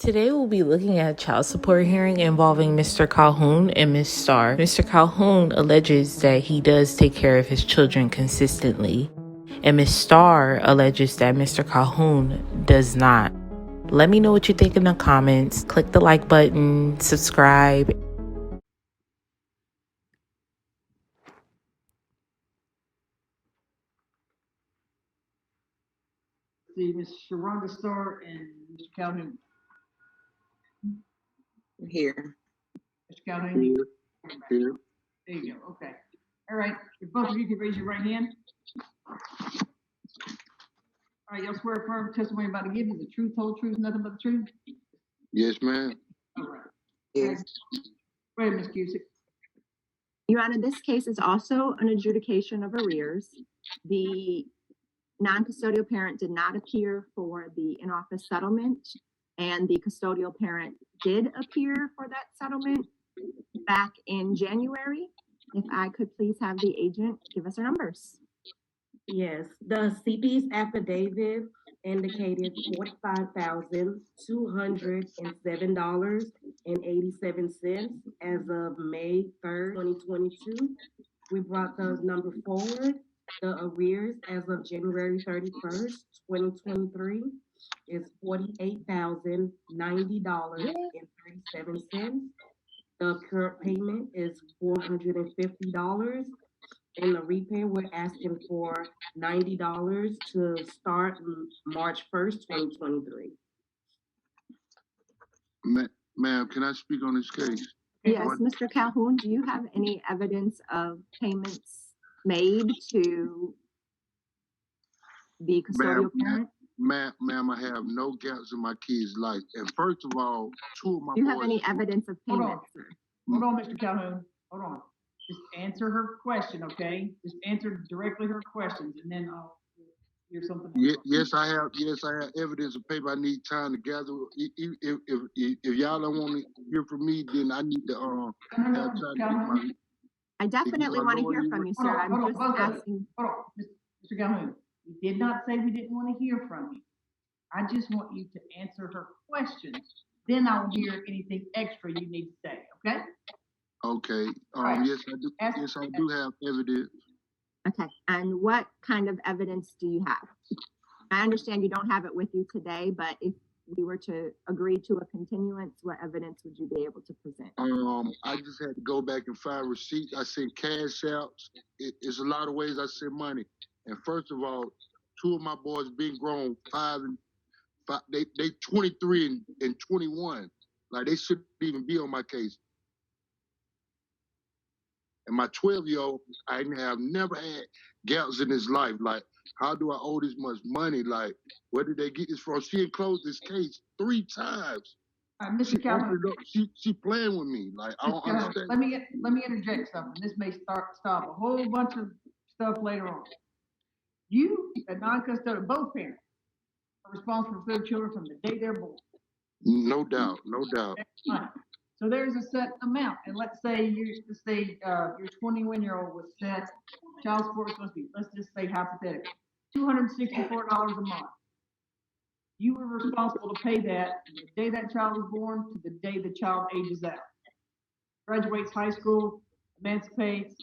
Today we'll be looking at a child support hearing involving Mr. Calhoun and Ms. Starr. Mr. Calhoun alleges that he does take care of his children consistently, and Ms. Starr alleges that Mr. Calhoun does not. Let me know what you think in the comments. Click the like button, subscribe. See, Ms. Sharonda Starr and Mr. Calhoun. Here. Mr. Calhoun? Here. There you go, okay. All right, if both of you could raise your right hand. All right, y'all swear affirm testimony about to give you the truth, whole truth, nothing but the truth? Yes, ma'am. All right. Yes. Go ahead, Ms. Cusick. Your Honor, this case is also an adjudication of arrears. The non-custodial parent did not appear for the in-office settlement, and the custodial parent did appear for that settlement back in January. If I could please have the agent give us our numbers. Yes, the CP's affidavit indicated $45,207.87 as of May 3rd, 2022. We brought the number forward. The arrears as of January 31st, 2023 is $48,090.37. The current payment is $450. In the repair, we're asking for $90 to start March 1st, 2023. Ma'am, can I speak on this case? Yes, Mr. Calhoun, do you have any evidence of payments made to the custodial parent? Ma'am, I have no gaps in my kids' life. And first of all, two of my Do you boys. have any evidence of payments? Hold on, Mr. Calhoun. Hold on. Just answer her question, okay? Just answer directly her questions, and then I'll hear something else. Yes, I have. Yes, I have evidence of paper. I need time to gather. If y'all don't want to hear from me, then I need to have time to get my. I definitely want to hear from you, sir. I'm just asking. Hold on, Mr. Calhoun. You did not say we didn't want to hear from you. I just want you to answer her questions. Then I'll hear anything extra you need to say, okay? Okay. Right. Yes, I do. Yes, I do have evidence. Okay. And what kind of evidence do you have? I understand you don't have it with you today, but if we were to agree to a continuance, what evidence would you be able to present? I just had to go back and find receipts. I sent cash outs. It's a lot of ways I send money. And first of all, two of my boys being grown, they 23 and 21. Like, they shouldn't even be on my case. And my 12-year-old, I have never had gaps in his life. Like, how do I owe this much money? Like, where did they get this from? She had closed this case 3 times. Mr. Calhoun, she playing with me. Like, I don't understand. Let me interject something. This may stop a whole bunch of stuff later on. You, a non-custodial, both parents are responsible for their children from the day they're born. No doubt, no doubt. So there's a set amount, and let's say your 21-year-old was set child support was supposed to be, let's just say hypothetically, $264 a month. You were responsible to pay that from the day that child was born to the day the child ages out, graduates high school, emancipates,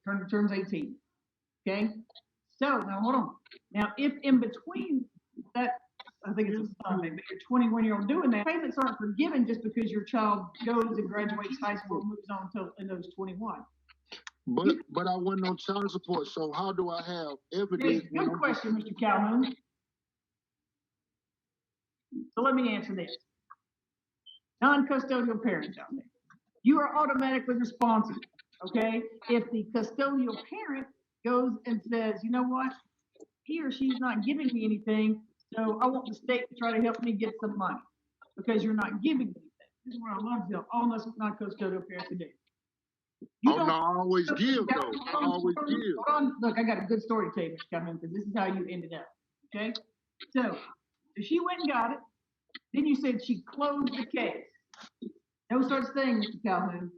turns 18. Okay. So now hold on. Now, if in between that, I think it's a Sunday, but your 21-year-old doing that, payments aren't forgiven just because your child goes and graduates high school and moves on until in those 21. But I wasn't on child support, so how do I have evidence? Good question, Mr. Calhoun. So let me answer this. Non-custodial parents out there, you are automatically responsible, okay? If the custodial parent goes and says, you know what, he or she's not giving me anything, so I want the state to try to help me get some money because you're not giving me anything. This is what I love to tell all us non-custodial parents to do. No, I always give, though. I always give. Hold on. Look, I got a good story to tell you, Mr. Calhoun, because this is how you ended up, okay? So she went and got it. Then you said she closed the case. No such thing, Mr. Calhoun.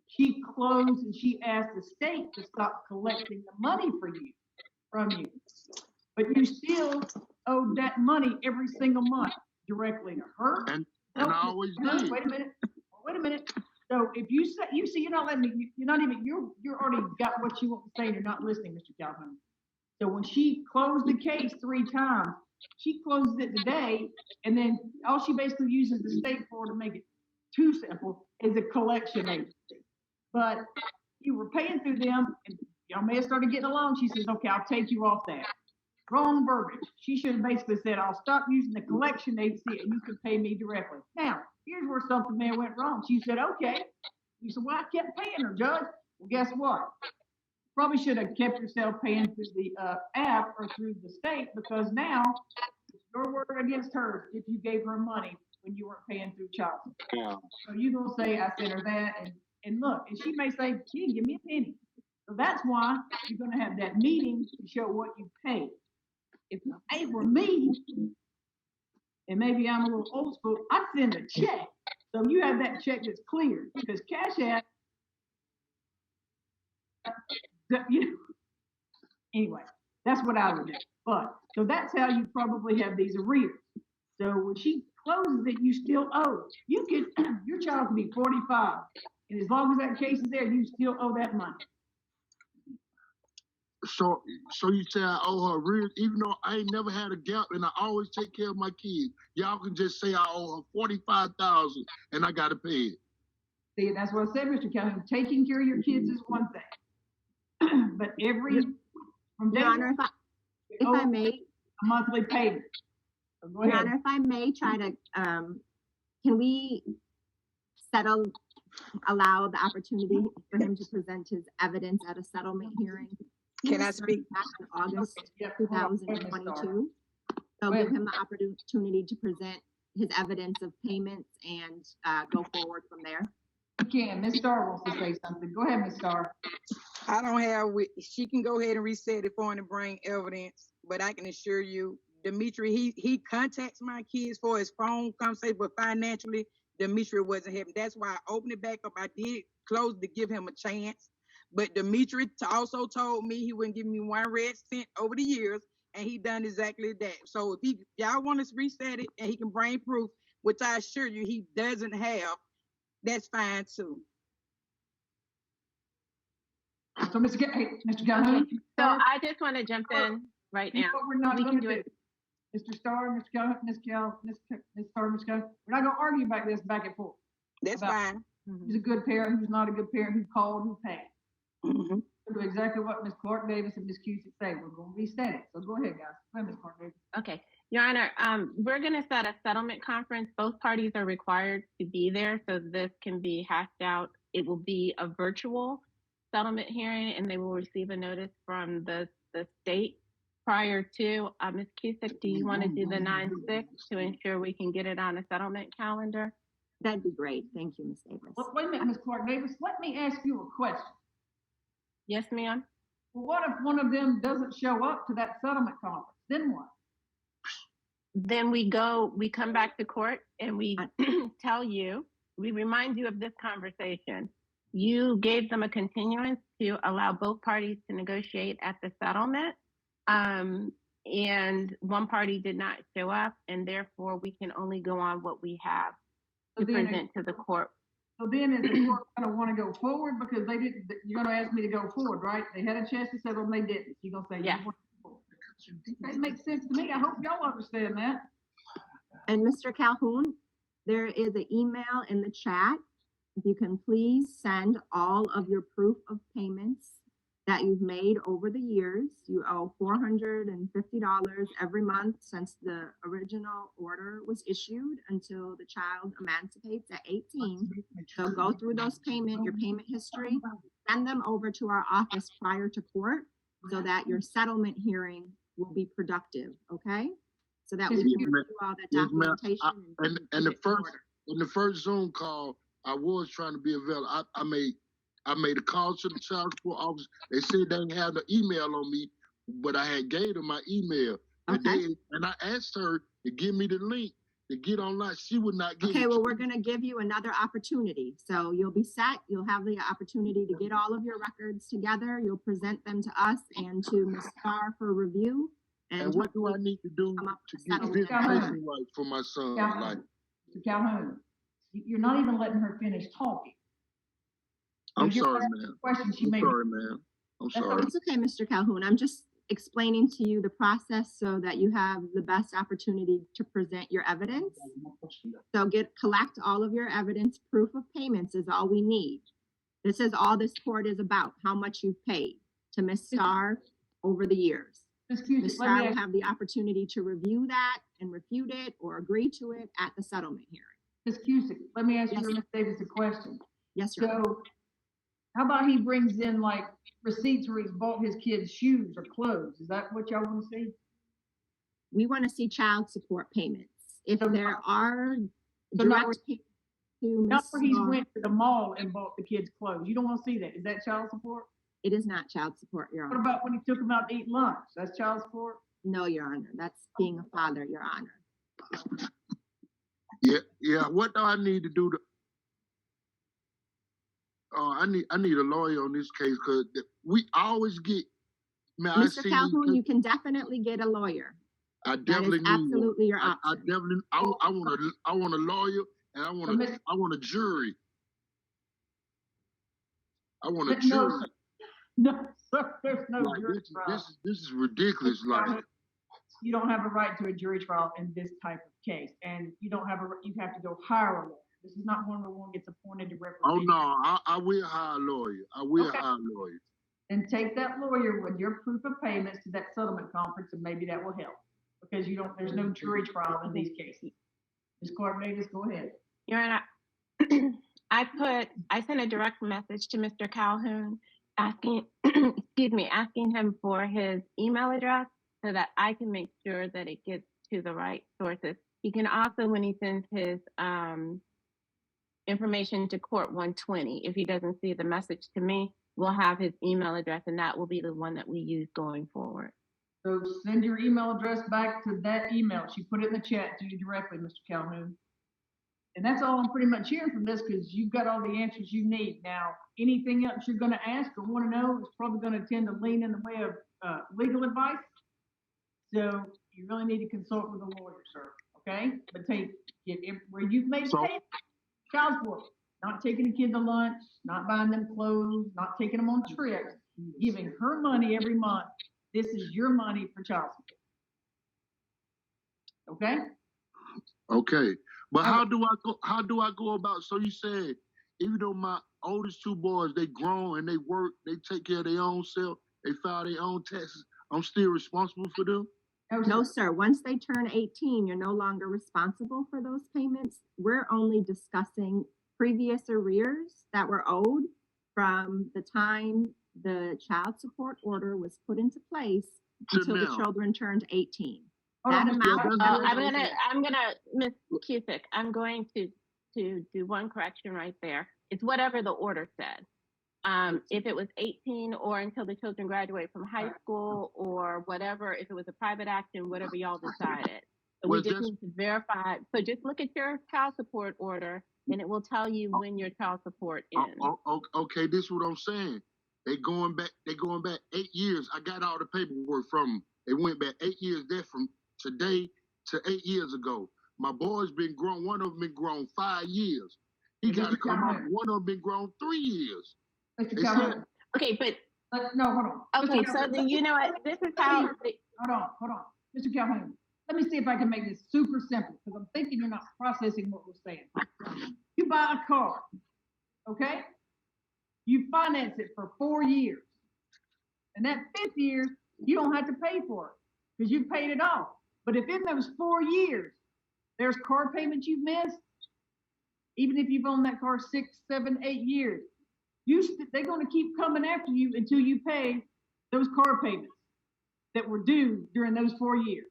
She closed and she asked the state to stop collecting the money from you. But you still owed that money every single month. directly to her. And I always did. Wait a minute. So if you say, you're not letting me, you're not even, you're already got what you want to say and you're not listening, Mr. Calhoun. So when she closed the case 3 times, she closes it today, and then all she basically uses the state for to make it too simple is a collection agency. But you were paying through them, and y'all may have started getting along. She says, okay, I'll take you off that. Wrong verbiage. She should have basically said, I'll stop using the collection agency and you can pay me directly. Now, here's where something may have went wrong. She said, okay. You said, well, I kept paying her, Judge. Well, guess what? Probably should have kept yourself paying through the app or through the state, because now it's your word against hers if you gave her money when you weren't paying through child support. Yeah. So you're going to say, I sent her that, and look, and she may say, she didn't give me a penny. So that's why you're going to have that meeting to show what you paid. If it were me, and maybe I'm a little old school, I'd send a check. So you have that check that's cleared, because Cash App, anyway, that's what I would do. But so that's how you probably have these arrears. So when she closes it, you still owe. You could, your child could be 45, and as long as that case is there, you still owe that money. So you say I owe her real, even though I ain't never had a gap and I always take care of my kids. Y'all can just say I owe her $45,000 and I gotta pay it. See, that's what I said, Mr. Calhoun. Taking care of your kids is one thing. But from day Your Honor, if I may, a monthly payment. So go Your ahead. Honor, if I may try to, can we allow the opportunity for him to present his evidence at a settlement hearing? Can I speak? Back in August Yep. 2022. So give him the opportunity to present his evidence of payments and go forward from there. You can. Ms. Starr wants to say something. Go ahead, Ms. Starr. I don't have, she can go ahead and reset it for him to bring evidence, but I can assure you, Demetri, he contacts my kids for his phone conversation, but financially, Demetri wasn't having. That's why I opened it back up. I did close to give him a chance, but Demetri also told me he wouldn't give me 1 red cent over the years, and he done exactly that. So if y'all want to reset it and he can bring proof, which I assure you he doesn't have, that's fine too. So, Mr. Calhoun. So I just want to jump in right now. We're not We going can to do it. Mr. Starr, Ms. Calhoun, Ms. Starr, Ms. Calhoun. We're not going to argue about this back and forth. That's fine. Who's a good parent, who's not a good parent, who called, who paid. Mm-hmm. We'll do exactly what Ms. Clark Davis and Ms. Cusick say. We're going to reset it. So go ahead, guys. Go ahead, Ms. Clark Davis. Okay, Your Honor, we're going to set a settlement conference. Both parties are required to be there so this can be hashed out. It will be a virtual settlement hearing, and they will receive a notice from the state prior to. Ms. Cusick, do you want to do the 9/6 to ensure we can get it on a settlement calendar? That'd be great. Thank you, Ms. Davis. Well, wait a minute, Ms. Clark Davis. Let me ask you a question. Yes, ma'am. Well, what if one of them doesn't show up to that settlement conference? Then what? Then we come back to court and we we remind you of this conversation. You gave them a continuance to allow both parties to negotiate at the settlement. And one party did not show up, and therefore we can only go on what we have to present to the court. So then is the court going to want to go forward because they didn't, you're going to ask me to go forward, right? They had a chance to settle and they didn't. You're going to say, yes. That makes sense to me. I hope y'all understand that. And Mr. Calhoun, there is an email in the chat. If you can please send all of your proof of payments that you've made over the years. You owe $450 every month since the original order was issued until the child emancipates at 18. So go through your payment history, send them over to our office prior to court so that your settlement hearing will be productive, okay? So that we can do all that documentation. And the first Zoom call, I was trying to be available. I made a call to the child support office. They said they didn't have the email on me, but I had gave them my email. Okay. And I asked her to give me the link to get online. She would not give it. Okay, well, we're going to give you another opportunity. So you'll be set. You'll have the opportunity to get all of your records together. You'll present them to us and to Ms. Starr for review. And what do I need to do to get visitation rights for my son? Like, Mr. Calhoun, you're not even letting her finish talking. I'm sorry, ma'am. I'm sorry, ma'am. I'm sorry. It's okay, Mr. Calhoun. I'm just explaining to you the process so that you have the best opportunity to present your evidence. So collect all of your evidence. Proof of payments is all we need. This is all this court is about, how much you've paid to Ms. Starr over the years. Ms. Starr will have the opportunity to review that and refute it or agree to it at the settlement hearing. Ms. Cusick, let me ask you, Ms. Davis, a question. Yes, sir. So how about he brings in like receipts where he's bought his kids shoes or clothes? Is that what y'all want to see? We want to see child support payments. If there are So direct payments to not Ms. where he Starr, went to the mall and bought the kids clothes. You don't want to see that. Is that child support? it is not child support, Your What Honor. about when he took them out to eat lunch? That's child support? No, Your Honor. That's being a father, Your Honor. Yeah. What do I need to do to? I need a lawyer on this case because we always get. Man, Mr. Calhoun, you can definitely get a lawyer. I definitely that is absolutely your option. I definitely. I want a lawyer, and I want a jury. I want a jury. No, sir, there's no like, jury trial. This is ridiculous. Like, you don't have a right to a jury trial in this type of case, and you don't have you have to go hire a lawyer. This is not one where one gets appointed to represent. Oh no, I will hire a lawyer. I will hire a lawyer. And take that lawyer with your proof of payments to that settlement conference, and maybe that will help, because there's no jury trial in these cases. Ms. Clark Davis, go ahead. Your Honor, I sent a direct message to Mr. Calhoun asking, asking him for his email address so that I can make sure that it gets to the right sources. He can also, when he sends his information to Court 120, if he doesn't see the message to me, we'll have his email address, and that will be the one that we use going forward. So send your email address back to that email. She put it in the chat to you directly, Mr. Calhoun. And that's all I'm pretty much hearing from this, because you've got all the answers you need. Now, anything else you're going to ask or want to know is probably going to tend to lean in the way of legal advice. So you really need to consult with a lawyer, sir. Okay? But where you've made payment, child support, not taking the kid to lunch, not buying them clothes, not taking them on trips, giving her money every month. This is your money for child support. Okay? Okay. But how do I go about, so you said, even though my oldest two boys, they grown and they work, they take care of their own self, they file their own taxes, I'm still responsible for them? No, sir. Once they turn 18, you're no longer responsible for those payments. We're only discussing previous arrears that were owed from the time the child support order was put into place until the children turned 18. That amount. I'm gonna, Ms. Cusick, I'm going to do one correction right there. It's whatever the order said. If it was 18 or until the children graduate from high school or whatever, if it was a private action, whatever y'all decided. So we just need to verify. So just look at your child support order and it will tell you when your child support ends. Okay, this is what I'm saying. They going back 8 years. I got all the paperwork from them. They went back 8 years there from today to 8 years ago. My boy's been grown. One of them been grown 5 years. He got to come out. One of them been grown 3 years. Okay, but no, hold on. Okay, so then you know what? This is how. Hold on, Mr. Calhoun. Let me see if I can make this super simple, because I'm thinking you're not processing what we're saying. You buy a car, okay? You finance it for 4 years, and that 5th year you don't have to pay for it because you paid it off. But if in those 4 years there's car payments you've missed, even if you've owned that car 6, 7, 8 years, they're going to keep coming after you until you pay those car payments that were due during those 4 years,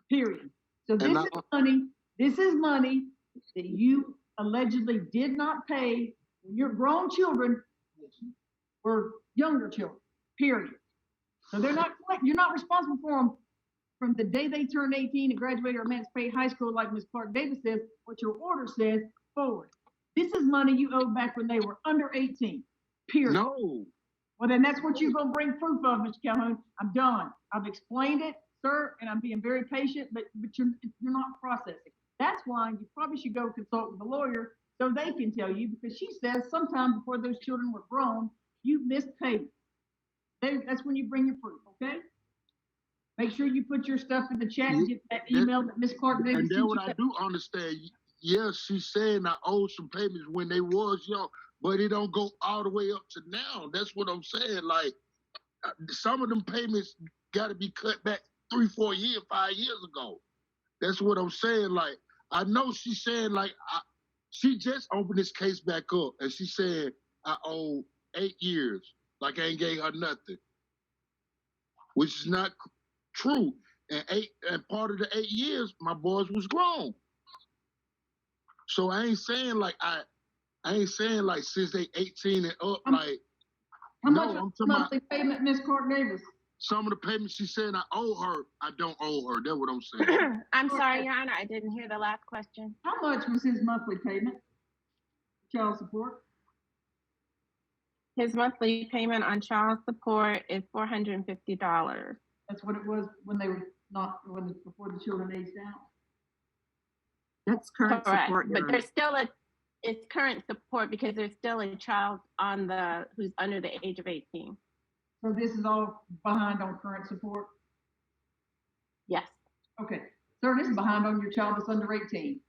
period. So this is money that you allegedly did not pay when your grown children were younger children, period. So you're not responsible for them from the day they turn 18 and graduate or emancipate high school, like Ms. Clark Davis says, what your order says, forward. This is money you owed back when they were under 18, period. No. Well, then that's what you're going to bring proof of, Mr. Calhoun. I'm done. I've explained it. sir, and I'm being very patient, but you're not processing. That's why you probably should go consult with a lawyer so they can tell you, because she says sometime before those children were grown, you missed payments. That's when you bring your proof, okay? Make sure you put your stuff in the chat and get that email that Ms. Clark Davis And sent then you. what I do understand, yes, she's saying I owe some payments when they was young, but it don't go all the way up to now. That's what I'm saying. Like, some of them payments got to be cut back 3, 4 years, 5 years ago. That's what I'm saying. Like, I know she's saying, like, she just opened this case back up, and she said I owe 8 years. Like, I ain't gave her nothing, which is not true. And part of the 8 years, my boys was grown. So I ain't saying like I ain't saying like since they 18 and up, like How no, much I'm was talking monthly about payment, Ms. Clark Davis? some of the payments she said I owe her, I don't owe her. That's what I'm saying. I'm sorry, Your Honor, I didn't hear the last question. How much was his monthly payment? Child support? His monthly payment on child support is $450. That's what it was when they were before the children aged out. That's current Correct, support. but there's still it's current support because there's still a child who's under the age of 18. So this is all behind on current support? Yes. Okay, sir, this is behind on your child that's under 18.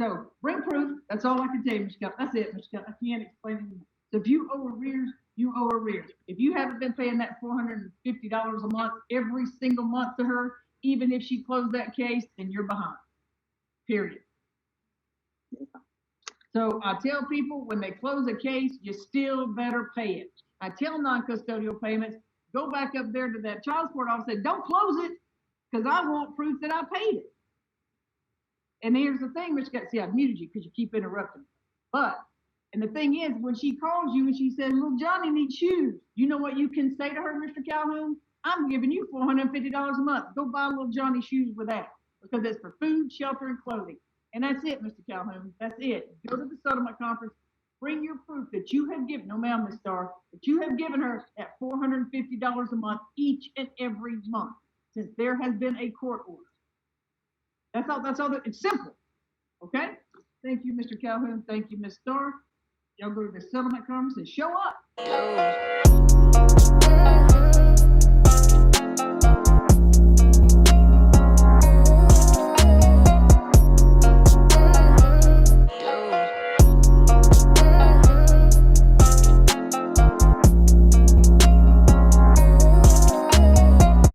So bring proof. That's all I can tell you, Mr. Scott. That's it, Mr. Scott. I can't explain it anymore. So if you owe arrears, you owe arrears. If you haven't been paying that $450 a month every single month to her, even if she closed that case, then you're behind. Period. So I tell people when they close a case, you still better pay it. I tell non-custodial payments, go back up there to that child support office and say, don't close it, because I want proof that I paid it. And here's the thing, Mr. Scott, see, I've muted you because you keep interrupting. And the thing is, when she calls you and she says, little Johnny needs shoes, you know what you can say to her, Mr. Calhoun? I'm giving you $450 a month. Go buy little Johnny shoes with that, because it's for food, shelter, and clothing. And that's it, Mr. Calhoun. That's it. Go to the settlement conference. Bring your proof that you have given, no ma'am, Ms. Starr, that you have given her that $450 a month each and every month since there has been a court order. That's all. It's simple. Okay? Thank you, Mr. Calhoun. Thank you, Ms. Starr. Y'all go to the settlement conference and show up.